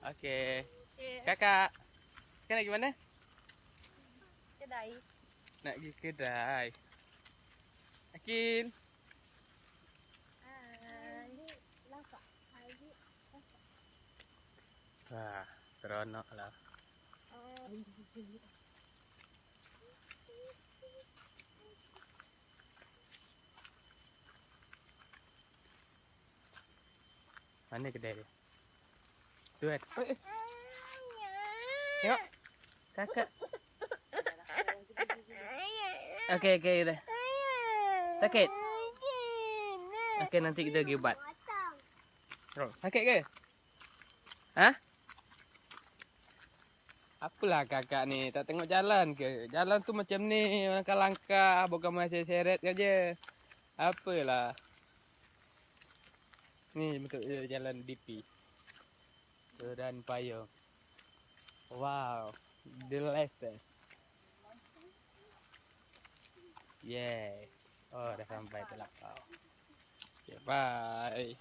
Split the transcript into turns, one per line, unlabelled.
Oke.
Oke,
Kakak, nak gimana?
kedai.
Nak pergi kedai. Akin.
Ini lapak. Ini lapak.
Wah, seronok lah. Mana kedai dia? Tu kan? Tengok. Kakak. Okey, okey dah. Sakit? Okey, nanti kita pergi ubat. Terus. Sakit ke? Hah? Apalah kakak ni, tak tengok jalan ke? Jalan tu macam ni, langkah-langkah, bukan macam seret saja. Apalah. Ni bentuk jalan DP. Dan payung. Wow, the latest. Yes. Oh, dah sampai Telapau. Okay, bye.